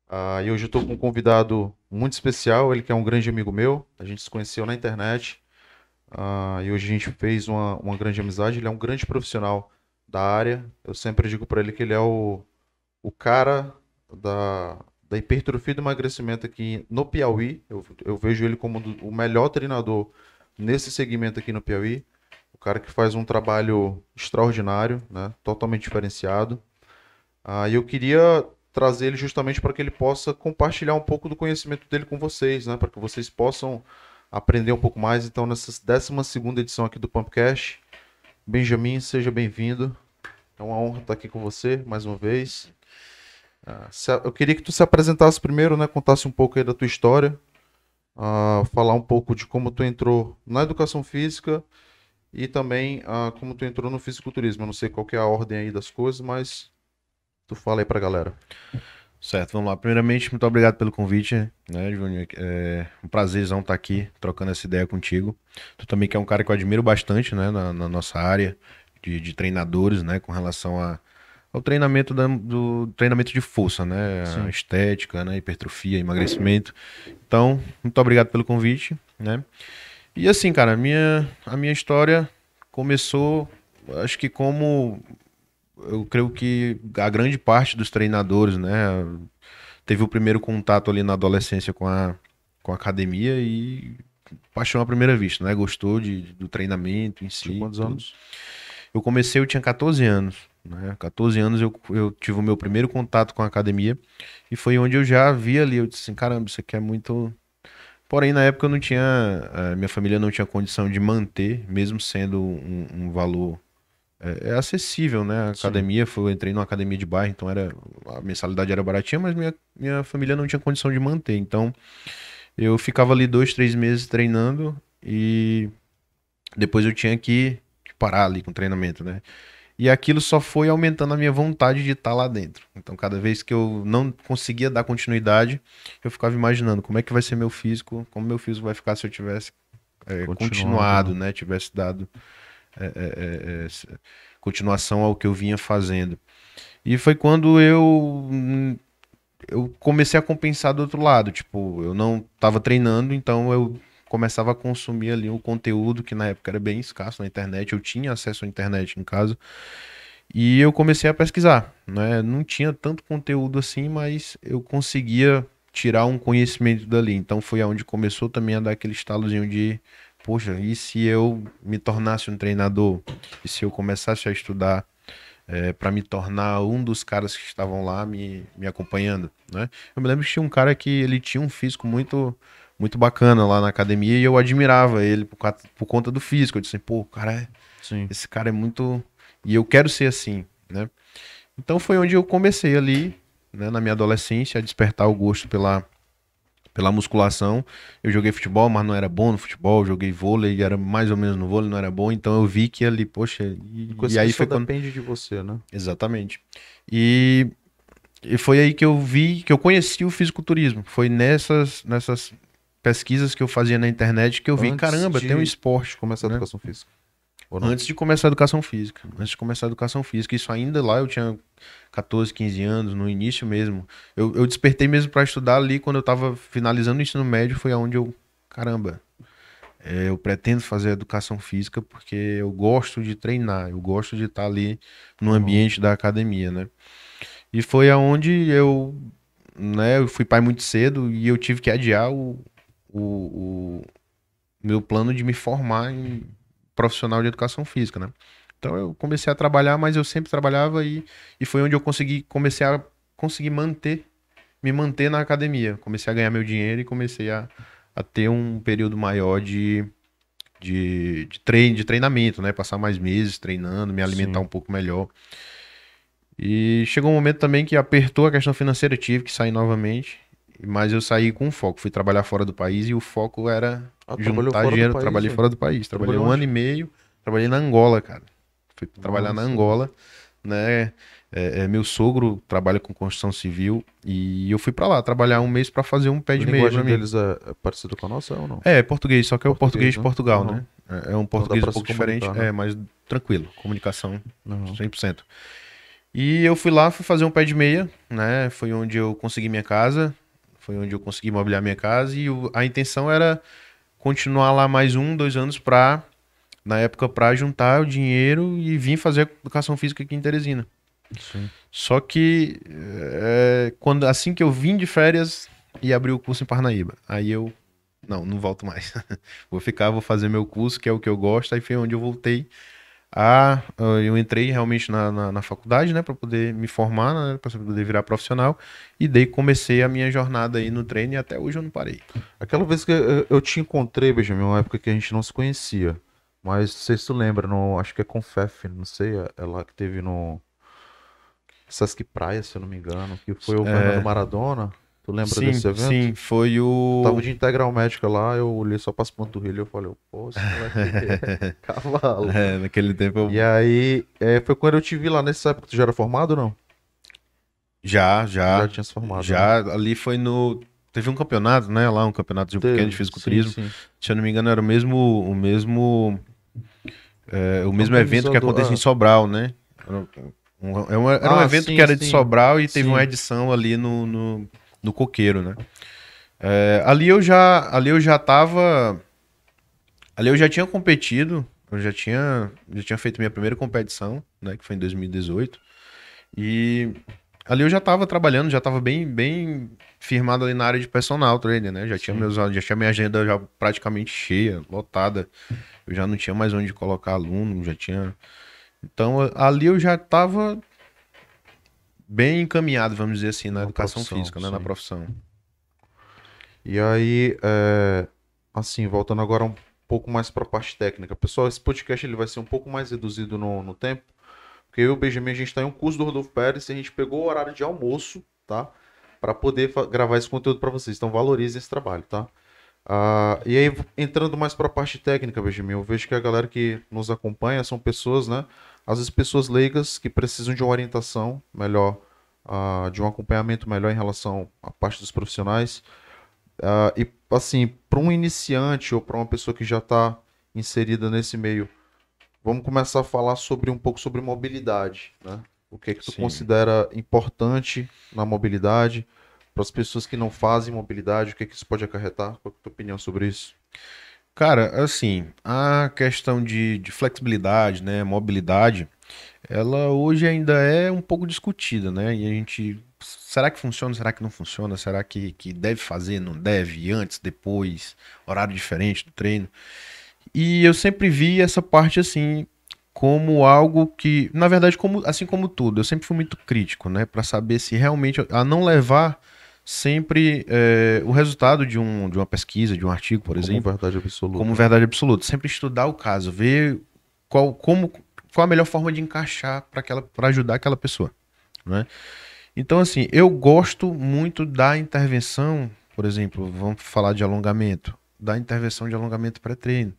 E hoje eu estou com um convidado muito especial, ele que é um grande amigo meu. A gente se conheceu na internet, e hoje a gente fez uma grande amizade. Ele é um grande profissional da área. Eu sempre digo para ele que ele é o cara da hipertrofia e do emagrecimento aqui no Piauí. Eu vejo ele como o melhor treinador nesse segmento aqui no Piauí. O cara que faz um trabalho extraordinário, né? Totalmente diferenciado. E eu queria trazer ele justamente para que ele possa compartilhar um pouco do conhecimento dele com vocês, né? Para que vocês possam aprender um pouco mais. Então, nessa 12ª edição aqui do Pumpcast, Benjamin, seja bem-vindo. É uma honra estar aqui com você mais uma vez. Eu queria que tu se apresentasse primeiro, né? Contasse um pouco aí da tua história, falar um pouco de como tu entrou na educação física e também como tu entrou no fisiculturismo. Eu não sei qual que é a ordem aí das coisas, mas tu fala aí pra galera. Certo, vamos lá. Primeiramente, muito obrigado pelo convite, né, Júnior? É um prazerzão estar aqui trocando essa ideia contigo. Tu também que é um cara que eu admiro bastante, né, na nossa área de treinadores, né, com relação ao treinamento do treinamento de força, né, a Sim. estética, né, hipertrofia, emagrecimento. Então, muito obrigado pelo convite, né? E assim, cara, a minha história começou, acho que como eu creio que a grande parte dos treinadores, né, teve o primeiro contato ali na adolescência com a academia e paixão à primeira vista, né? Gostou do treinamento em Tinha si, quantos tudo. anos? Eu tinha 14 anos, né? 14 anos eu tive o meu primeiro contato com a academia e foi onde eu já vi ali, eu disse assim, caramba, isso aqui é muito. Porém, na época eu não tinha, minha família não tinha condição de manter, mesmo sendo um valor é acessível, né? A Sim. academia, eu entrei numa academia de bairro, então a mensalidade era baratinha, mas minha família não tinha condição de manter. Então eu ficava ali 2, 3 meses treinando e depois eu tinha que parar ali com o treinamento, né? E aquilo só foi aumentando a minha vontade de estar lá dentro. Então, cada vez que eu não conseguia dar continuidade, eu ficava imaginando como é que vai ser meu físico, como meu físico vai ficar se eu tivesse Continuado, continuado, né? né? Tivesse dado é, é, é, é, continuação ao que eu vinha fazendo. E foi quando eu comecei a compensar do outro lado. Tipo, eu não estava treinando, então eu começava a consumir ali o conteúdo que na época era bem escasso na internet. Eu tinha acesso à internet em casa. E eu comecei a pesquisar, né? Não tinha tanto conteúdo assim, mas eu conseguia tirar um conhecimento dali. Então foi aonde começou também a dar aquele estalozinho de, poxa, e se eu me tornasse um treinador? E se eu começasse a estudar para me tornar um dos caras que estavam lá me acompanhando, né? Eu me lembro que tinha um cara que ele tinha um físico muito bacana lá na academia e eu admirava ele por conta do físico. Eu disse, pô, Sim. esse cara é muito e eu quero ser assim, né? Então foi onde eu comecei ali, né, na minha adolescência, a despertar o gosto pela musculação. Eu joguei futebol, mas não era bom no futebol. Joguei vôlei, era mais ou menos no vôlei, não era bom. Então eu vi que ali, poxa, Uma e coisa que aí só foi quando. depende de você, né? Exatamente. E, e foi aí que eu vi, que eu conheci o fisiculturismo. Foi nessas pesquisas que eu fazia na internet que eu vi, Antes caramba, tem um de esporte, começar a né? educação física, ou não? Antes de começar a educação física. Antes de começar a educação física. Isso ainda lá eu tinha 14, 15 anos, no início mesmo. Eu despertei mesmo para estudar ali quando eu estava finalizando o ensino médio. Foi aonde eu, caramba, eu pretendo fazer educação física porque eu gosto de treinar. Eu gosto de estar ali no Uhum. ambiente da academia, né? E foi aonde eu fui pai muito cedo e eu tive que adiar o meu plano de me formar em profissional de educação física, né? Então eu comecei a trabalhar, mas eu sempre trabalhava e foi onde eu comecei a conseguir me manter na academia. Comecei a ganhar meu dinheiro e comecei a ter um período maior de treinamento, né? Passar mais meses treinando, me alimentar um Sim. pouco melhor. E chegou um momento também que apertou a questão financeira, eu tive que sair novamente, mas eu saí com foco. Fui trabalhar fora do país e o foco era Trabalhou juntar fora do dinheiro. país, Trabalhei velho? fora do país, trabalhei Trabalhou um ano onde? e meio, trabalhei na Angola, cara. Fui trabalhar na Nossa, velho. Angola, né? Meu sogro trabalha com construção civil e eu fui pra lá trabalhar um mês pra fazer um pé A de meia pra linguagem mim. deles é parecida com a nossa ou não? É português, só que é o Português, português de né? Portugal, Aham. né? É um Então dá português um pra se pouco diferente, comunicar, né? mais tranquilo, comunicação Aham. 100%. E eu fui lá, fui fazer um pé de meia, né? Foi onde eu consegui minha casa, foi onde eu consegui mobiliar minha casa e a intenção era continuar lá mais 1, 2 anos na época, para juntar o dinheiro e vir fazer educação física aqui em Teresina. Sim. Só que assim que eu vim de férias e abri o curso em Parnaíba, aí eu não volto mais. Vou ficar, vou fazer meu curso, que é o que eu gosto. Aí foi onde eu voltei eu entrei realmente na faculdade, né, para poder me formar, né, para poder virar profissional. E daí comecei a minha jornada aí no treino e até hoje eu não parei. Aquela vez que eu te encontrei, Benjamin, uma época que a gente não se conhecia. Mas não sei se tu lembra, no, acho que é Confef, não sei, é lá que teve no Sesc Praia, se eu não me engano, que foi o Fernando Maradona. Tu lembra Sim, desse evento? sim, foi Eu tava o. de integral médica lá, eu olhei só pras panturrilhas e eu falei, pô, esse moleque é cavalo. Naquele tempo E eu aí, foi quando eu te vi lá nessa época. Tu já era formado ou não? já, Já já, tinha se formado, né? já ali foi no. Teve um campeonato, né? Lá, um campeonato pequeno de Teve, sim, fisiculturismo. sim. Se eu não me engano, era o mesmo evento que Organizador, acontecia em Sobral, né? Era um evento que sim, era de sim, Sobral e teve uma sim. edição ali no Coqueiro, né? Ali eu já tava. Ali eu já tinha competido, eu já tinha feito minha primeira competição, né? Que foi em 2018. E ali eu já tava trabalhando, já tava bem, bem firmado ali na área de personal trainer, né? Sim. Já tinha minha agenda já praticamente cheia, lotada. Eu já não tinha mais onde colocar aluno, já tinha. Então ali eu já tava bem encaminhado, vamos dizer assim, na Na educação profissão, física, né? Na sim. profissão. E aí, assim, voltando agora um pouco mais para a parte técnica. Pessoal, esse podcast ele vai ser um pouco mais reduzido no tempo, porque eu e o Benjamin, a gente está em um curso do Rodolfo Pérez e a gente pegou o horário de almoço, tá? Para poder gravar esse conteúdo para vocês. Então, valorize esse trabalho, tá? E aí, entrando mais para a parte técnica, Benjamin, eu vejo que a galera que nos acompanha são pessoas, né? Às vezes pessoas leigas que precisam de uma orientação melhor, de um acompanhamento melhor em relação à parte dos profissionais. E assim, para um iniciante ou para uma pessoa que já está inserida nesse meio, vamos começar a falar sobre um pouco sobre mobilidade, né? O que é que tu Sim. considera importante na mobilidade para as pessoas que não fazem mobilidade, o que é que isso pode acarretar? Qual é a tua opinião sobre isso? Cara, assim, a questão de flexibilidade, né, mobilidade, ela hoje ainda é um pouco discutida, né? E a gente, será que funciona? Será que não funciona? Será que deve fazer? Não deve? Antes, depois? Horário diferente do treino? E eu sempre vi essa parte assim como algo que, na verdade, assim como tudo, eu sempre fui muito crítico, né, para saber se realmente a não levar sempre o resultado de uma pesquisa, de um artigo, por Como exemplo, verdade como absoluta, né? verdade absoluta. Sempre estudar o caso, ver qual a melhor forma de encaixar para ajudar aquela pessoa, né? Então, assim, eu gosto muito da intervenção, por exemplo, vamos falar de alongamento, da intervenção de alongamento pré-treino,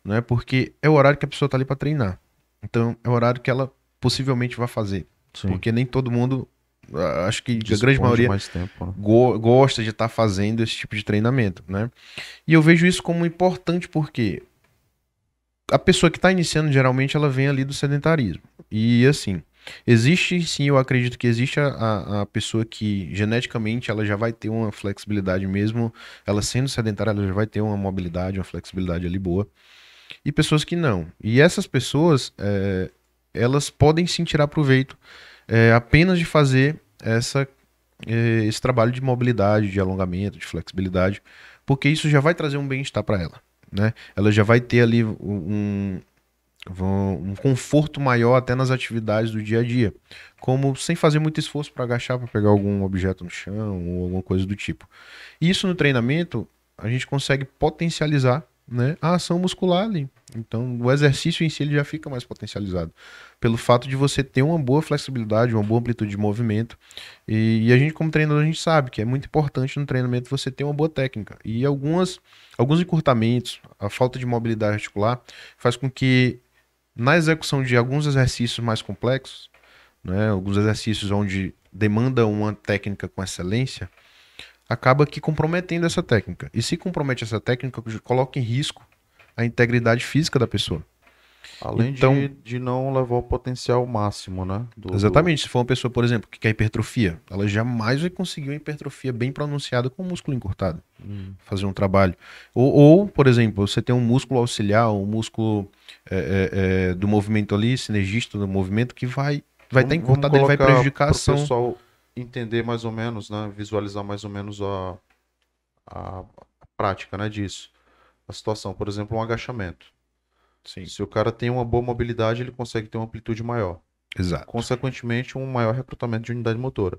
né? Porque é o horário que a pessoa está ali para treinar. Então, é o horário que ela possivelmente vai fazer. Sim, Porque nem todo mundo, acho que a grande dispõe de maioria mais tempo, né? gosta de estar fazendo esse tipo de treinamento, né? E eu vejo isso como importante porque a pessoa que está iniciando, geralmente, ela vem ali do sedentarismo. E assim, existe, sim, eu acredito que existe a pessoa que geneticamente ela já vai ter uma flexibilidade mesmo, ela sendo sedentária, ela já vai ter uma mobilidade, uma flexibilidade ali boa. E pessoas que não. E essas pessoas, elas podem sim tirar proveito apenas de fazer esse trabalho de mobilidade, de alongamento, de flexibilidade, porque isso já vai trazer um bem-estar para ela, né? Ela já vai ter ali um conforto maior até nas atividades do dia a dia, como sem fazer muito esforço para agachar, para pegar algum objeto no chão ou alguma coisa do tipo. E isso no treinamento a gente consegue potencializar, né, a ação muscular ali. Então, o exercício em si ele já fica mais potencializado pelo fato de você ter uma boa flexibilidade, uma boa amplitude de movimento. E a gente, como treinador, a gente sabe que é muito importante no treinamento você ter uma boa técnica. E alguns encurtamentos, a falta de mobilidade articular, faz com que na execução de alguns exercícios mais complexos, né, alguns exercícios onde demanda uma técnica com excelência, acaba que comprometendo essa técnica. E se compromete essa técnica, coloca em risco a integridade física da pessoa. Além Então, de não levar o potencial máximo, né? exatamente, se for uma pessoa, por exemplo, que quer hipertrofia, ela jamais vai conseguir uma hipertrofia bem pronunciada com músculo encurtado, Hum. fazer um trabalho. Ou, por exemplo, você tem um músculo auxiliar, um músculo do movimento ali, sinergista do movimento, que vai estar Vamos encurtado, ele vai colocar prejudicar a para o ação. pessoal entender mais ou menos, né? Visualizar mais ou menos a prática, né, disso. A situação, por exemplo, um agachamento. Sim, Se o cara tem uma boa mobilidade, ele consegue ter uma amplitude maior. exato. Consequentemente, um maior recrutamento de unidade motora,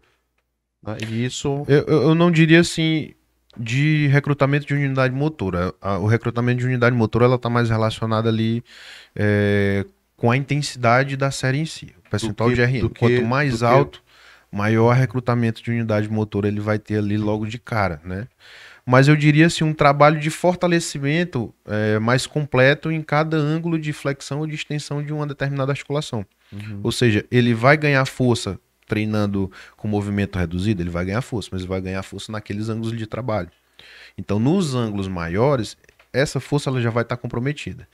né? E isso, Eu não diria assim de recrutamento de unidade motora. O recrutamento de unidade motora ela está mais relacionada ali com a intensidade da série em si, o do percentual que, de do RM. Quanto que, do mais que, alto, maior recrutamento de unidade motora ele vai ter ali logo de cara, né? Mas eu diria assim, um trabalho de fortalecimento mais completo em cada ângulo de flexão ou de extensão de uma determinada articulação. Uhum. Ou seja, ele vai ganhar força treinando com movimento reduzido, ele vai ganhar força, mas ele vai ganhar força naqueles ângulos de trabalho. Então, nos ângulos maiores, essa força ela já vai estar comprometida.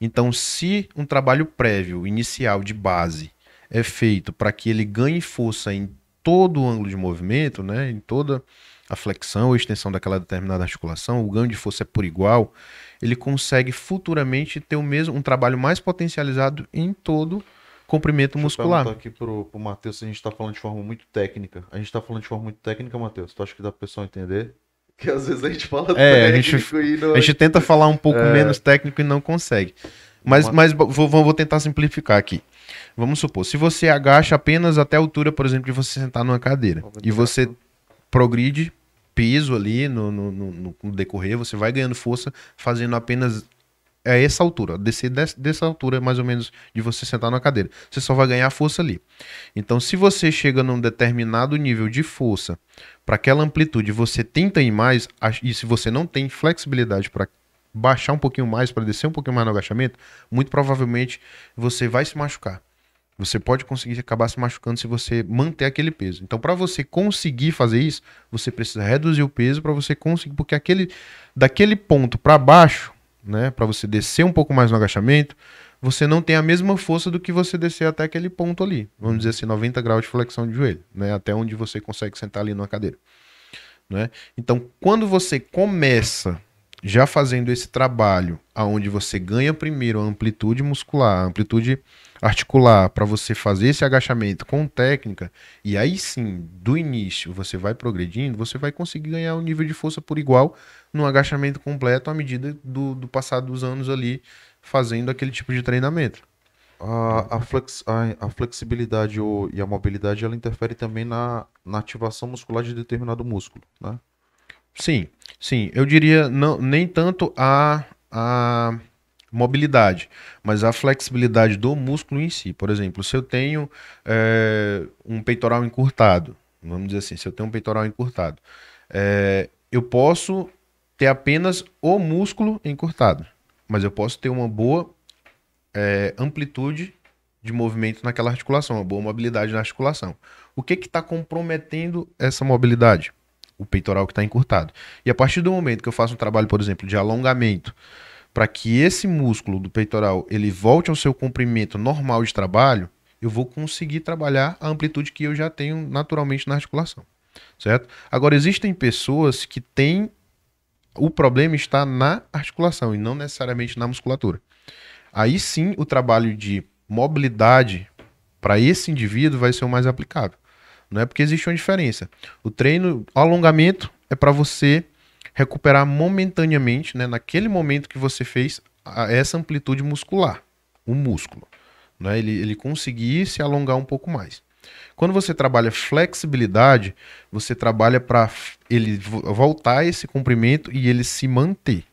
Então, se um trabalho prévio, inicial, de base, é feito para que ele ganhe força em todo o ângulo de movimento, né, em toda a flexão ou extensão daquela determinada articulação, o ganho de força é por igual, ele consegue futuramente ter um trabalho mais potencializado em todo comprimento Deixa eu muscular. perguntar aqui pro Matheus se a gente está falando de forma muito técnica. A gente está falando de forma muito técnica, Matheus? Tu acha que dá pro pessoal entender? Que às vezes a gente fala É, a gente, técnico e não a gente tenta falar um pouco é, menos técnico e não consegue. o Ma- Vou tentar simplificar aqui. Vamos supor, se você agacha apenas até a altura, por exemplo, de você sentar numa cadeira, e 90 você graus. progride peso ali no decorrer, você vai ganhando força fazendo apenas essa altura, descer dessa altura mais ou menos de você sentar na cadeira. Você só vai ganhar força ali. Então, se você chega num determinado nível de força para aquela amplitude, você tenta ir mais, e se você não tem flexibilidade para baixar um pouquinho mais, para descer um pouquinho mais no agachamento, muito provavelmente você vai se machucar. Você pode conseguir acabar se machucando se você manter aquele peso. Então, para você conseguir fazer isso, você precisa reduzir o peso para você conseguir, porque daquele ponto para baixo, né, para você descer um pouco mais no agachamento, você não tem a mesma força do que você descer até aquele ponto ali. Vamos dizer assim, 90 graus de flexão de joelho, né, até onde você consegue sentar ali numa cadeira, né? Então, quando você começa já fazendo esse trabalho, aonde você ganha primeiro a amplitude muscular, a amplitude articular, para você fazer esse agachamento com técnica, e aí sim, do início, você vai progredindo, você vai conseguir ganhar um nível de força por igual no agachamento completo à medida do passar dos anos ali fazendo aquele tipo de treinamento. A flexibilidade e a mobilidade ela interfere também na ativação muscular de determinado músculo, né? Sim, sim. Eu diria não, nem tanto a mobilidade, mas a flexibilidade do músculo em si. Por exemplo, se eu tenho um peitoral encurtado, vamos dizer assim, se eu tenho um peitoral encurtado, eu posso ter apenas o músculo encurtado, mas eu posso ter uma boa amplitude de movimento naquela articulação, uma boa mobilidade na articulação. O que está comprometendo essa mobilidade? O peitoral que está encurtado. E a partir do momento que eu faço um trabalho, por exemplo, de alongamento, para que esse músculo do peitoral ele volte ao seu comprimento normal de trabalho, eu vou conseguir trabalhar a amplitude que eu já tenho naturalmente na articulação, certo? Agora, existem pessoas que têm o problema está na articulação e não necessariamente na musculatura. Aí sim, o trabalho de mobilidade para esse indivíduo vai ser o mais aplicável. Não é porque existe uma diferença. O treino, o alongamento é para você recuperar momentaneamente, né, naquele momento que você fez essa amplitude muscular, o músculo, né, ele conseguir se alongar um pouco mais. Quando você trabalha flexibilidade, você trabalha para ele voltar esse comprimento e ele se manter.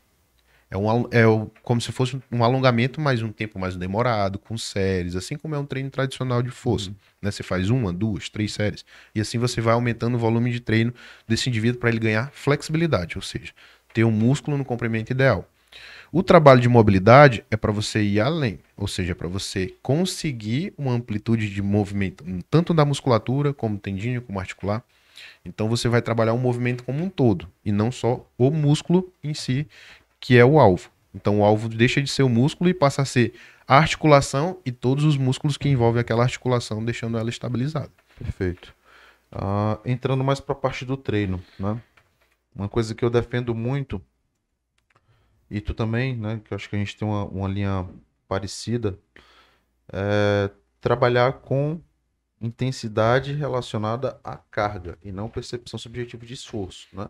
Como se fosse um alongamento, mas um tempo mais demorado, com séries, assim como é um treino tradicional de força. Uhum. Né? Você faz uma, duas, três séries. E assim você vai aumentando o volume de treino desse indivíduo para ele ganhar flexibilidade, ou seja, ter um músculo no comprimento ideal. O trabalho de mobilidade é para você ir além, ou seja, para você conseguir uma amplitude de movimento, tanto da musculatura, como tendíneo, como articular. Então você vai trabalhar o movimento como um todo, e não só o músculo em si, que é o alvo. Então o alvo deixa de ser o músculo e passa a ser a articulação e todos os músculos que envolvem aquela articulação, deixando ela estabilizada. Perfeito. Entrando mais para a parte do treino, né? Uma coisa que eu defendo muito, e tu também, né? Que eu acho que a gente tem uma linha parecida, é trabalhar com intensidade relacionada à carga e não percepção subjetiva de esforço, né?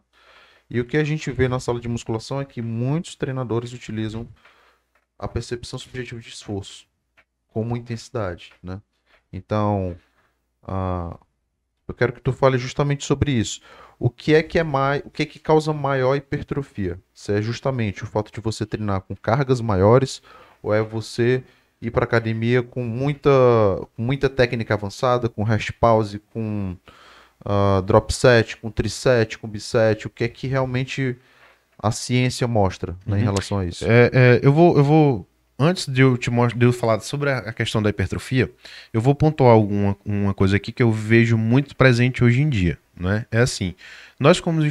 E o que a gente vê na sala de musculação é que muitos treinadores utilizam a percepção subjetiva de esforço como intensidade, né? Então, eu quero que tu fale justamente sobre isso. O que é que causa maior hipertrofia? Se é justamente o fato de você treinar com cargas maiores ou é você ir para academia com muita técnica avançada, com rest pause, com drop set, com triset, com biset? O que é que realmente a ciência mostra, né, em relação a isso? Antes de de eu falar sobre a questão da hipertrofia, eu vou pontuar uma coisa aqui que eu vejo muito presente hoje em dia, né? É assim, nós como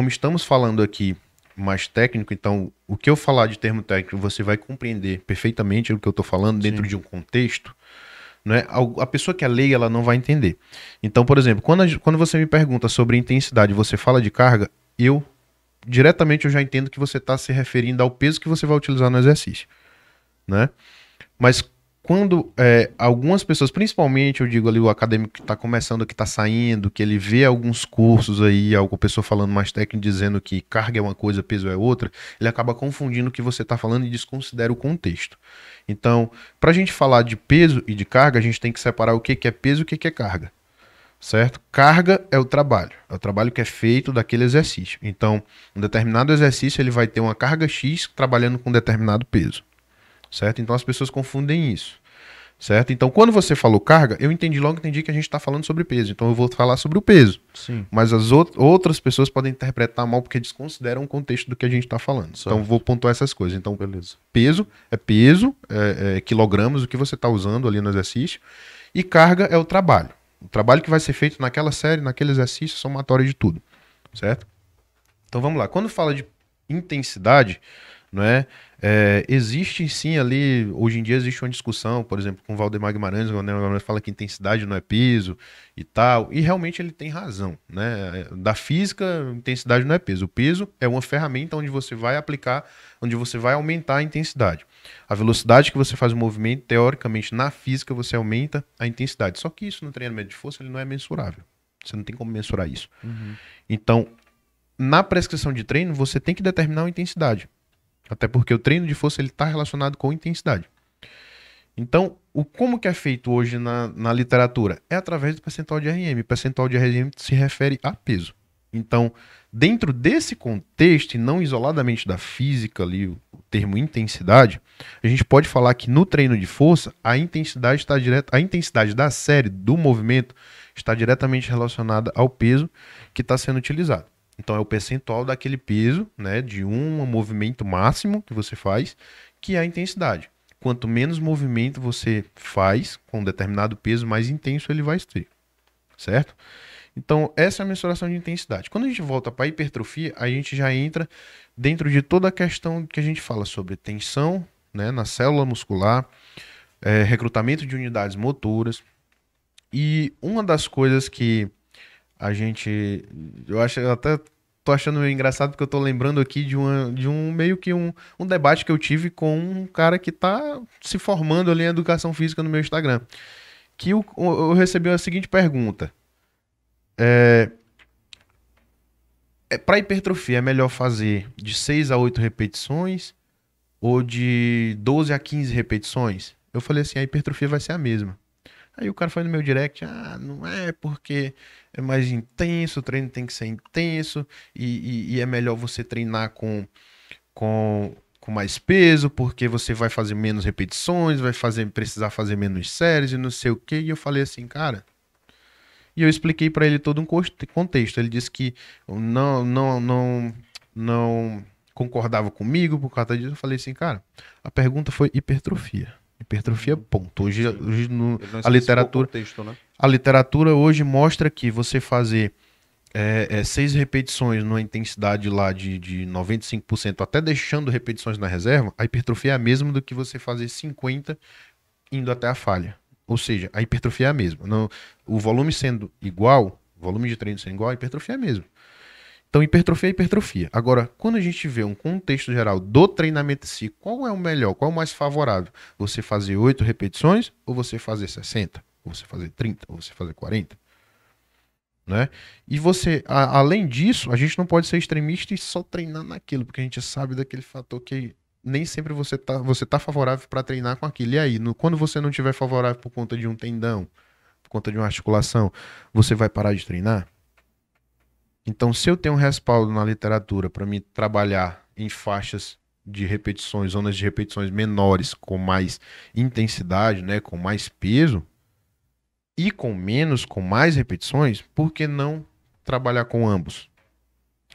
estamos falando aqui mais técnico, então o que eu falar de termo técnico você vai compreender perfeitamente o que eu estou falando dentro de um contexto, né? A pessoa que é leiga, ela não vai entender. Então, por exemplo, quando você me pergunta sobre intensidade, você fala de carga, diretamente eu já entendo que você está se referindo ao peso que você vai utilizar no exercício, né? Mas quando algumas pessoas, principalmente eu digo ali o acadêmico que está começando, que está saindo, que ele vê alguns cursos aí, alguma pessoa falando mais técnico, dizendo que carga é uma coisa, peso é outra, ele acaba confundindo o que você está falando e desconsidera o contexto. Então, para a gente falar de peso e de carga, a gente tem que separar o que é peso e o que é carga. Certo? Carga é o trabalho que é feito daquele exercício. Então, um determinado exercício ele vai ter uma carga X trabalhando com um determinado peso, certo? Então as pessoas confundem isso, certo? Então quando você falou carga, eu entendi que a gente está falando sobre peso, então eu vou falar sobre o peso. Sim. Mas as outras pessoas podem interpretar mal porque desconsideram o contexto do que a gente está falando. Certo. Então eu vou pontuar essas coisas. Então, beleza. Peso, quilogramas, o que você está usando ali no exercício, e carga é o trabalho. O trabalho que vai ser feito naquela série, naquele exercício, somatório de tudo, certo? Então vamos lá. Quando fala de intensidade, não é? Existe sim ali, hoje em dia existe uma discussão, por exemplo, com o Valdemar Guimarães, o Valdemar Guimarães fala que intensidade não é peso e tal, e realmente ele tem razão, né? Da física, intensidade não é peso. O peso é uma ferramenta onde você vai aplicar, onde você vai aumentar a intensidade. A velocidade que você faz o movimento, teoricamente, na física, você aumenta a intensidade. Só que isso no treinamento de força ele não é mensurável. Você não tem como mensurar isso. Uhum. Então, na prescrição de treino, você tem que determinar uma intensidade. Até porque o treino de força está relacionado com intensidade. Então, como que é feito hoje na literatura? É através do percentual de RM. O percentual de RM se refere a peso. Então, dentro desse contexto, e não isoladamente da física, ali, o termo intensidade, a gente pode falar que no treino de força, a intensidade da série, do movimento, está diretamente relacionada ao peso que está sendo utilizado. Então, é o percentual daquele peso, né, de um movimento máximo que você faz, que é a intensidade. Quanto menos movimento você faz com um determinado peso, mais intenso ele vai ser, certo? Então, essa é a mensuração de intensidade. Quando a gente volta para a hipertrofia, a gente já entra dentro de toda a questão que a gente fala sobre tensão, né, na célula muscular, recrutamento de unidades motoras. E uma das coisas que eu até tô achando meio engraçado porque eu tô lembrando aqui de um meio que um debate que eu tive com um cara que tá se formando ali em educação física no meu Instagram. Que eu recebi a seguinte pergunta. Para hipertrofia é melhor fazer de 6 a 8 repetições ou de 12 a 15 repetições? Eu falei assim, a hipertrofia vai ser a mesma. Aí o cara foi no meu direct, não é porque é mais intenso, o treino tem que ser intenso e é melhor você treinar com mais peso, porque você vai fazer menos repetições, precisar fazer menos séries e não sei o quê. E eu falei assim, cara... E eu expliquei para ele todo um contexto. Ele disse que não concordava comigo por causa disso. Eu falei assim, cara, a pergunta foi hipertrofia. Hipertrofia, ponto. Hoje a literatura, contexto, né? A literatura hoje mostra que você fazer 6 repetições numa intensidade lá de 95%, até deixando repetições na reserva, a hipertrofia é a mesma do que você fazer 50 indo até a falha. Ou seja, a hipertrofia é a mesma. Não, o volume sendo igual, o volume de treino sendo igual, a hipertrofia é a mesma. Então, hipertrofia é hipertrofia. Agora, quando a gente vê um contexto geral do treinamento em si, qual é o melhor, qual é o mais favorável? Você fazer 8 repetições, ou você fazer 60, ou você fazer 30, ou você fazer 40? Né? E você, além disso, a gente não pode ser extremista e só treinar naquilo, porque a gente sabe daquele fator que nem sempre você tá favorável para treinar com aquilo. E aí, quando você não tiver favorável por conta de um tendão, por conta de uma articulação, você vai parar de treinar? Então, se eu tenho um respaldo na literatura para me trabalhar em faixas de repetições, zonas de repetições menores, com mais intensidade, né, com mais peso, e com menos, com mais repetições, por que não trabalhar com ambos?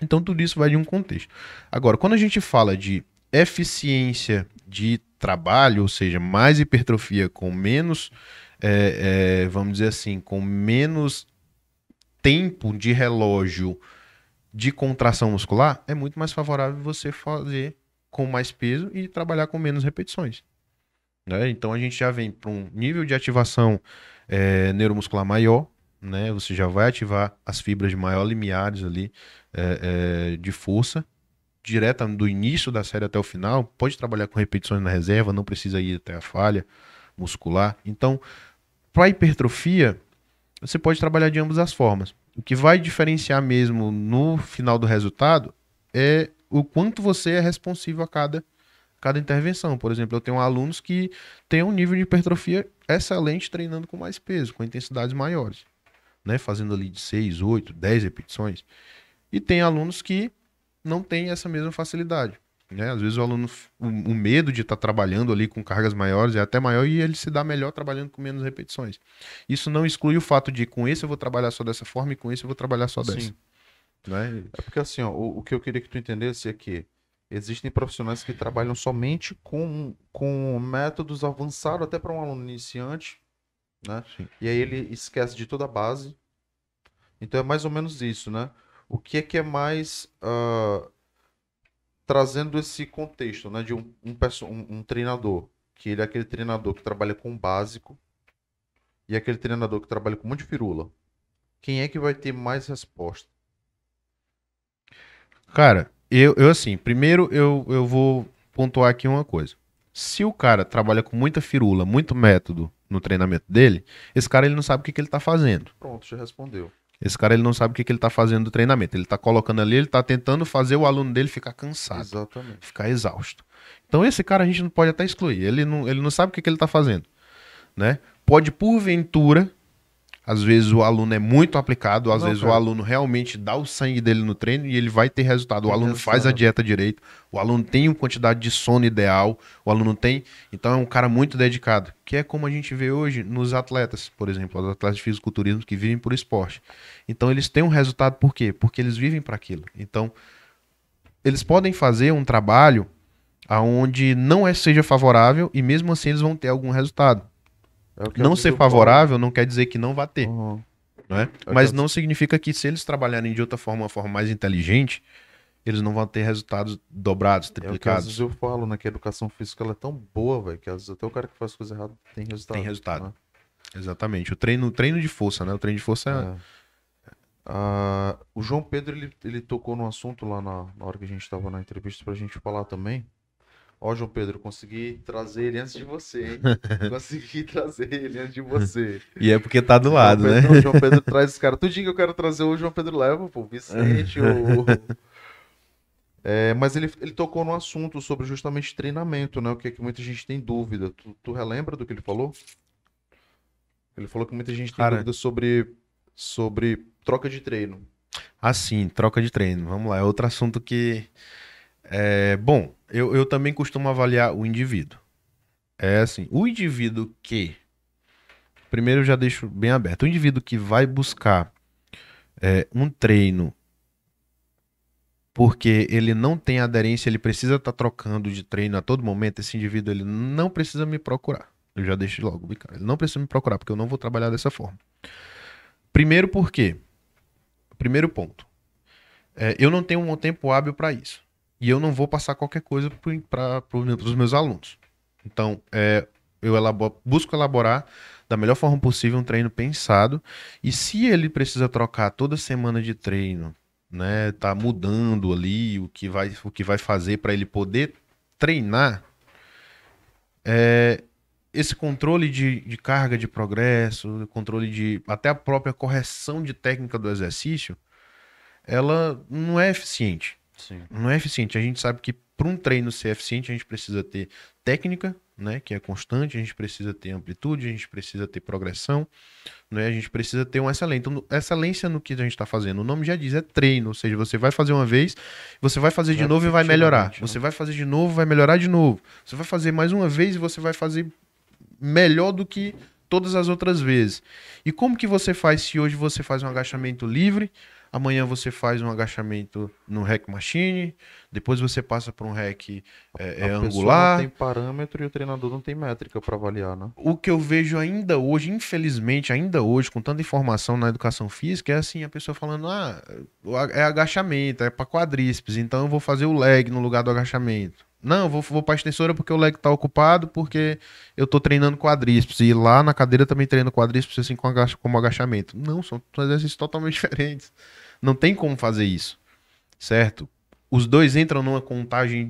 Então, tudo isso vai de um contexto. Agora, quando a gente fala de eficiência de trabalho, ou seja, mais hipertrofia com menos, vamos dizer assim, com menos tempo de relógio de contração muscular, é muito mais favorável você fazer com mais peso e trabalhar com menos repetições. Né? Então a gente já vem para um nível de ativação neuromuscular maior, né? Você já vai ativar as fibras de maior limiares ali de força, direta do início da série até o final. Pode trabalhar com repetições na reserva, não precisa ir até a falha muscular. Então, para hipertrofia, você pode trabalhar de ambas as formas. O que vai diferenciar mesmo no final do resultado é o quanto você é responsivo a cada intervenção. Por exemplo, eu tenho alunos que têm um nível de hipertrofia excelente treinando com mais peso, com intensidades maiores, né? Fazendo ali de 6, 8, 10 repetições. E tem alunos que não têm essa mesma facilidade. Né? Às vezes o aluno, o medo de estar trabalhando ali com cargas maiores é até maior e ele se dá melhor trabalhando com menos repetições. Isso não exclui o fato de com esse eu vou trabalhar só dessa forma e com esse eu vou trabalhar só dessa. Sim. Né? É porque assim, ó, o que eu queria que tu entendesse é que existem profissionais que trabalham somente com métodos avançados até para um aluno iniciante, né? Sim. E aí ele esquece de toda a base. Então é mais ou menos isso, né? O que é mais trazendo esse contexto, né, de um treinador, que ele é aquele treinador que trabalha com o básico e aquele treinador que trabalha com um monte de firula. Quem é que vai ter mais resposta? Cara, eu assim, primeiro eu vou pontuar aqui uma coisa. Se o cara trabalha com muita firula, muito método no treinamento dele, esse cara ele não sabe o que, que ele tá fazendo. Pronto, já respondeu. Esse cara ele não sabe o que, que ele tá fazendo do treinamento. Ele tá colocando ali, ele tá tentando fazer o aluno dele ficar cansado, Exatamente. ficar exausto. Então esse cara a gente não pode até excluir. Ele não sabe o que, que ele tá fazendo, né? Pode porventura. Às vezes o aluno é muito aplicado, às Não, vezes o cara, aluno realmente dá o sangue dele no treino e ele vai ter resultado. O tem aluno faz a resultado. dieta direito, o aluno tem uma quantidade de sono ideal, o aluno tem. Então é um cara muito dedicado, que é como a gente vê hoje nos atletas, por exemplo, os atletas de fisiculturismo que vivem por esporte. Então eles têm um resultado por quê? Porque eles vivem para aquilo. Então eles podem fazer um trabalho aonde não seja favorável e mesmo assim eles vão ter algum resultado. É o que às Não vezes ser eu falo. favorável não quer dizer que não vai ter. Uhum. Né? É o que Mas às- não significa que se eles trabalharem de outra forma, uma forma mais inteligente, eles não vão ter resultados dobrados, é o que às vezes triplicados. eu falo, né? Que a educação física ela é tão boa, velho, que às vezes até o cara que faz coisa errada tem Tem resultado, resultado. né? Exatamente. O treino de força, né? O treino de força É. O João Pedro ele tocou no assunto lá na hora que a gente estava na entrevista pra gente falar também. Ó, João Pedro, consegui trazer ele antes de você, hein? Consegui trazer ele antes de você. e é porque tá do João lado, né? Pedro, não, João Pedro traz os caras. Tudinho que eu quero trazer o João Pedro leva, pô. O Vicente, mas ele tocou no assunto sobre justamente treinamento, né? O que é que muita gente tem dúvida. Tu relembra do que ele falou? Ele falou que muita gente tem Cara, dúvida sobre troca de treino. assim, troca de treino. Vamos lá, é outro assunto que bom, eu também costumo avaliar o indivíduo. É assim, o indivíduo que. Primeiro eu já deixo bem aberto. O indivíduo que vai buscar um treino porque ele não tem aderência, ele precisa estar trocando de treino a todo momento, esse indivíduo ele não precisa me procurar. Eu já deixo logo, ele não precisa me procurar, porque eu não vou trabalhar dessa forma. Primeiro por quê? Primeiro ponto. Eu não tenho um tempo hábil para isso. E eu não vou passar qualquer coisa para os meus alunos. Então, busco elaborar da melhor forma possível um treino pensado. E se ele precisa trocar toda semana de treino, né, tá mudando ali o que vai fazer para ele poder treinar, esse controle de carga de progresso, controle de até a própria correção de técnica do exercício, ela não é eficiente. Sim. Não é eficiente. A gente sabe que para um treino ser eficiente, a gente precisa ter técnica, né, que é constante, a gente precisa ter amplitude, a gente precisa ter progressão, né, a gente precisa ter uma excelência. Então, excelência no que a gente está fazendo, o nome já diz, é treino, ou seja, você vai fazer uma vez, você vai fazer de novo e vai melhorar. Você vai fazer de novo, vai melhorar de novo. Você vai fazer mais uma vez e você vai fazer melhor do que todas as outras vezes. E como que você faz se hoje você faz um agachamento livre, amanhã você faz um agachamento no rack machine, depois você passa para um rack angular. Não tem parâmetro e o treinador não tem métrica para avaliar, né? O que eu vejo ainda hoje, infelizmente, ainda hoje, com tanta informação na educação física, é assim, a pessoa falando, é agachamento, é para quadríceps, então eu vou fazer o leg no lugar do agachamento. Não, vou para extensora porque o leg tá ocupado, porque eu tô treinando quadríceps. E lá na cadeira também treino quadríceps assim como agachamento. Não, são exercícios totalmente diferentes. Não tem como fazer isso, certo? Os dois entram numa contagem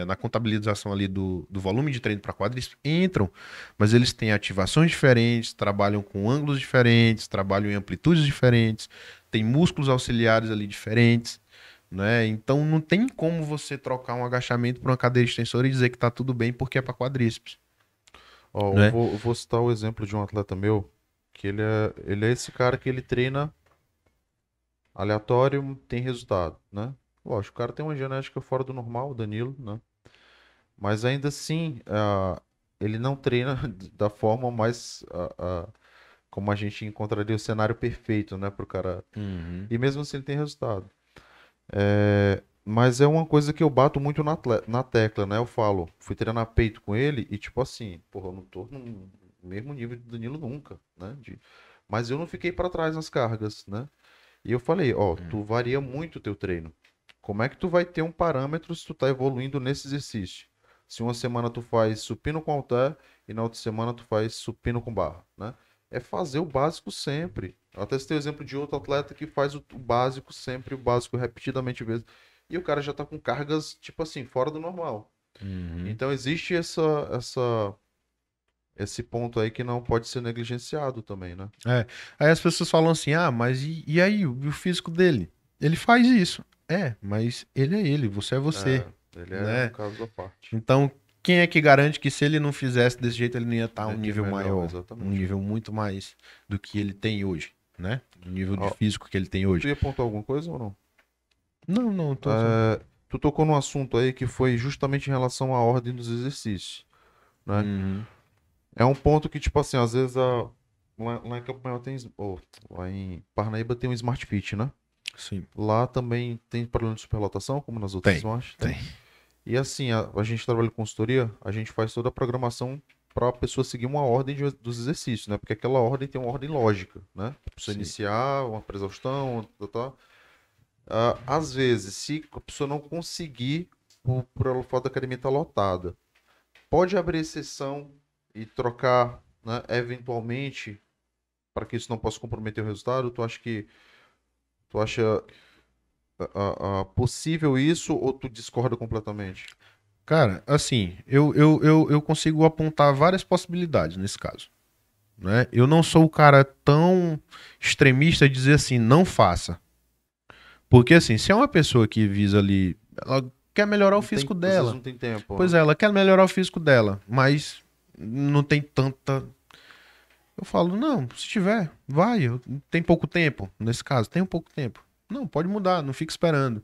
na contabilização ali do volume de treino para quadríceps, entram, mas eles têm ativações diferentes, trabalham com ângulos diferentes, trabalham em amplitudes diferentes, tem músculos auxiliares ali diferentes, né? Então não tem como você trocar um agachamento por uma cadeira extensora e dizer que tá tudo bem porque é para quadríceps. Ó, Né? eu vou citar o exemplo de um atleta meu, que ele é esse cara que ele treina aleatório, tem resultado, né? Lógico, o cara tem uma genética fora do normal, o Danilo, né? Mas ainda assim, ele não treina da forma mais como a gente encontraria o cenário perfeito, né, pro cara. Uhum. E mesmo assim ele tem resultado. Mas é uma coisa que eu bato muito na tecla, né? Eu falo, fui treinar peito com ele e tipo assim, porra, eu não tô no mesmo nível do Danilo nunca, né? Mas eu não fiquei para trás nas cargas, né? E eu falei, ó, tu varia muito o teu treino. Como é que tu vai ter um parâmetro se tu tá evoluindo nesse exercício? Se uma semana tu faz supino com halter e na outra semana tu faz supino com barra, né? É fazer o básico sempre. Eu até citei o exemplo de outro atleta que faz o básico sempre, o básico repetidamente vezes. E o cara já tá com cargas, tipo assim, fora do normal. Uhum. Então existe esse ponto aí que não pode ser negligenciado também, né? Aí as pessoas falam assim, mas e aí, o físico dele? Ele faz isso. Mas ele é ele, você é você, Ele é um né? caso à parte. Então, quem é que garante que se ele não fizesse desse jeito, ele não ia estar um Entendi nível melhor, maior, exatamente. um nível muito mais do que ele tem hoje, né? O nível de Ó, físico que ele tem Tu hoje. ia apontar alguma coisa ou não? Não, tô... Tu tocou num assunto aí que foi justamente em relação à ordem dos exercícios, né? Uhum. É um ponto que, tipo assim, às vezes lá em Campo Maior tem, lá em Parnaíba tem um Smart Fit, né? Sim. Lá também tem problema de superlotação, como nas outras Tem, Smart. tem. E assim, a gente trabalha com consultoria, a gente faz toda a programação para a pessoa seguir uma ordem dos exercícios, né? Porque aquela ordem tem uma ordem lógica, né? Pra você Sim. iniciar, uma pré-exaustão, tá. Às vezes, se a pessoa não conseguir, por ela fato da academia estar lotada, pode abrir exceção e trocar, né, eventualmente, para que isso não possa comprometer o resultado? Tu acha possível isso ou tu discorda completamente? Cara, assim, eu consigo apontar várias possibilidades nesse caso, né? Eu não sou o cara tão extremista de dizer assim, não faça. Porque assim, se é uma pessoa que visa ali, ela quer melhorar o físico Às vezes dela. não tem tempo, Pois né? é, ela quer melhorar o físico dela, mas não tem tanta. Eu falo, não, se tiver, vai. Tem pouco tempo, nesse caso, tem um pouco tempo. Não, pode mudar, não fica esperando.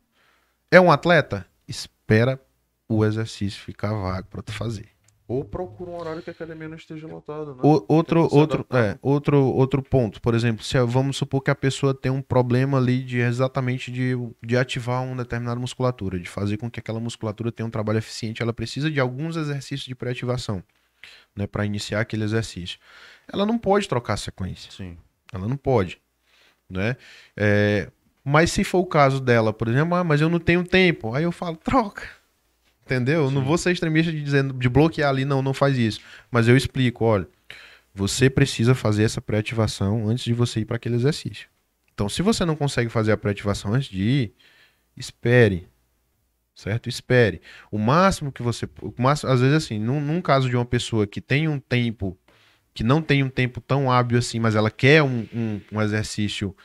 É um atleta? Espera o exercício ficar vago pra tu fazer. Ou procura um horário que a academia não esteja lotada, né? Outro, Tenta se outro, adaptar, né? outro ponto, por exemplo, vamos supor que a pessoa tem um problema ali de exatamente de ativar uma determinada musculatura, de fazer com que aquela musculatura tenha um trabalho eficiente, ela precisa de alguns exercícios de pré-ativação, né, para iniciar aquele exercício. Ela não pode trocar a sequência, Sim. ela não pode, né? Mas se for o caso dela, por exemplo, mas eu não tenho tempo, aí eu falo, troca. Entendeu? Eu não vou ser extremista de bloquear ali, não faz isso. Mas eu explico, olha, você precisa fazer essa pré-ativação antes de você ir para aquele exercício. Então, se você não consegue fazer a pré-ativação antes de ir, espere. Certo? Espere. O máximo que você. Às vezes, assim, num caso de uma pessoa que tem um tempo, que não tem um tempo tão hábil assim, mas ela quer um exercício,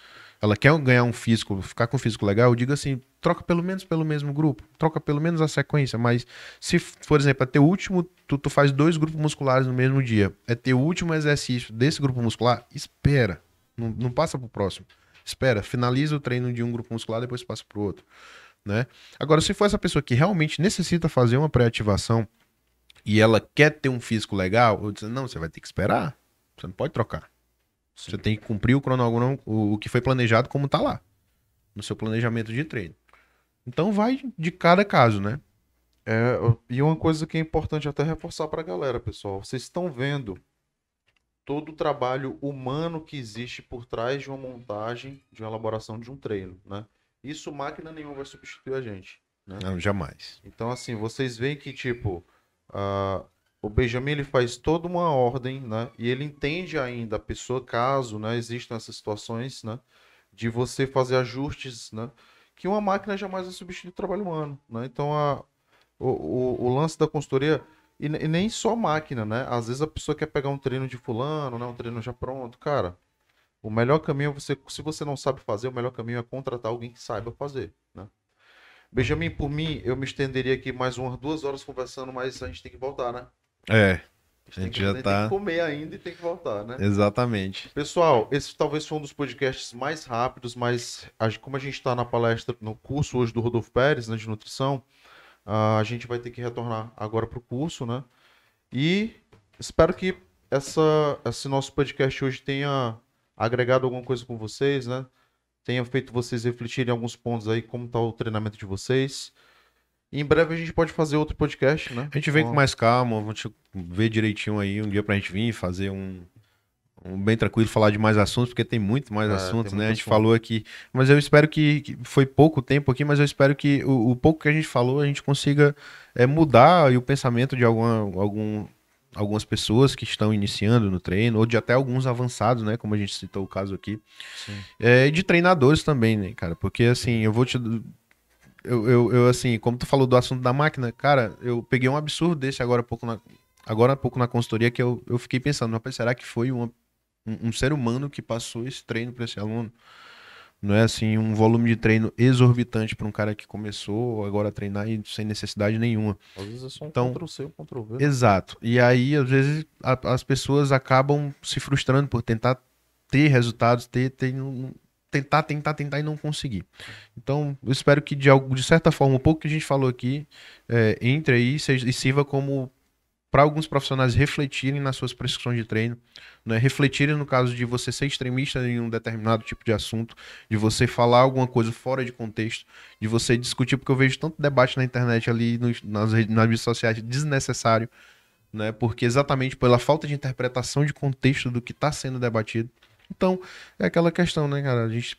ela quer ganhar um físico, ficar com um físico legal, eu digo assim, troca pelo menos pelo mesmo grupo, troca pelo menos a sequência, mas se, por exemplo, é teu último, tu faz 2 grupos musculares no mesmo dia, é teu último exercício desse grupo muscular, espera, não passa pro próximo, espera, finaliza o treino de um grupo muscular, depois passa pro outro, né? Agora, se for essa pessoa que realmente necessita fazer uma pré-ativação e ela quer ter um físico legal, eu disse, não, você vai ter que esperar, você não pode trocar. Você tem que cumprir o cronograma, o que foi planejado como tá lá, no seu planejamento de treino. Então vai de cada caso, né? E uma coisa que é importante até reforçar para a galera, pessoal. Vocês estão vendo todo o trabalho humano que existe por trás de uma montagem, de uma elaboração de um treino, né? Isso máquina nenhuma vai substituir a gente, né? Não, jamais. Então, assim, vocês veem que, tipo, o Benjamin, ele faz toda uma ordem, né? E ele entende ainda a pessoa, caso, né, existam essas situações, né? De você fazer ajustes, né? Que uma máquina jamais vai substituir o trabalho humano, né? Então, o lance da consultoria, e nem só máquina, né? Às vezes a pessoa quer pegar um treino de fulano, né? Um treino já pronto. Cara, o melhor caminho é você, se você não sabe fazer, o melhor caminho é contratar alguém que saiba fazer, né? Benjamin, por mim, eu me estenderia aqui mais umas 2 horas conversando, mas a gente tem que voltar, né? A gente já Tem tá... que comer ainda e tem que voltar, né? Exatamente. Pessoal, esse talvez foi um dos podcasts mais rápidos, mas como a gente está na palestra, no curso hoje do Rodolfo Pérez, né, de nutrição, a gente vai ter que retornar agora para o curso, né? E espero que esse nosso podcast hoje tenha agregado alguma coisa com vocês, né? Tenha feito vocês refletirem em alguns pontos aí, como está o treinamento de vocês. E em breve a gente pode fazer outro podcast, né? A gente vem com mais calma, vamos ver direitinho aí um dia pra gente vir fazer um bem tranquilo, falar de mais assuntos, porque tem muito mais assuntos, né? A gente falou aqui, mas eu espero que foi pouco tempo aqui, mas eu espero que o pouco que a gente falou, a gente consiga mudar o pensamento de algumas pessoas que estão iniciando no treino, ou de até alguns avançados, né? Como a gente citou o caso aqui. E de treinadores também, né, cara? Porque assim, eu vou te... Eu, assim, como tu falou do assunto da máquina, cara, eu peguei um absurdo desse agora há pouco na consultoria que eu fiquei pensando, rapaz, será que foi um ser humano que passou esse treino para esse aluno? Não é assim, um volume de treino exorbitante para um cara que começou agora a treinar e sem necessidade nenhuma. Às vezes é só um Então, Ctrl+C, Ctrl+V. Exato. E aí, às vezes, as pessoas acabam se frustrando por tentar ter resultados, tentar e não conseguir. Então, eu espero que de certa forma, o pouco que a gente falou aqui entre aí e sirva como para alguns profissionais refletirem nas suas prescrições de treino, né? Refletirem no caso de você ser extremista em um determinado tipo de assunto, de você falar alguma coisa fora de contexto, de você discutir, porque eu vejo tanto debate na internet ali, nas redes sociais, desnecessário, né? Porque exatamente pela falta de interpretação de contexto do que está sendo debatido. Então, é aquela questão, né, cara? A gente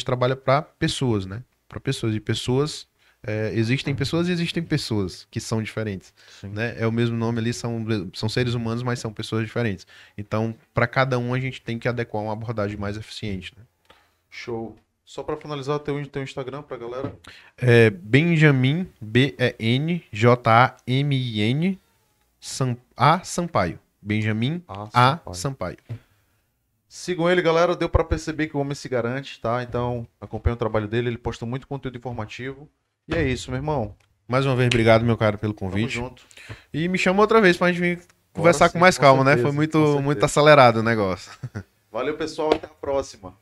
trabalha para pessoas, né? Para pessoas. E pessoas, existem pessoas e existem pessoas que são diferentes, né? É o mesmo nome ali, são seres humanos, mas são pessoas diferentes. Então, para cada um, a gente tem que adequar uma abordagem mais eficiente, né? Show. Só para finalizar, teu Instagram pra galera. Benjamin, BENJAMIN, Sampaio. Benjamin A. Sampaio. Sigam ele, galera. Deu para perceber que o homem se garante, tá? Então, acompanha o trabalho dele. Ele posta muito conteúdo informativo. E é isso, meu irmão. Mais uma vez, obrigado, meu cara, pelo convite. Tamo junto. E me chama outra vez pra gente vir conversar com mais calma, né? Foi muito acelerado o negócio. Valeu, pessoal. Até a próxima.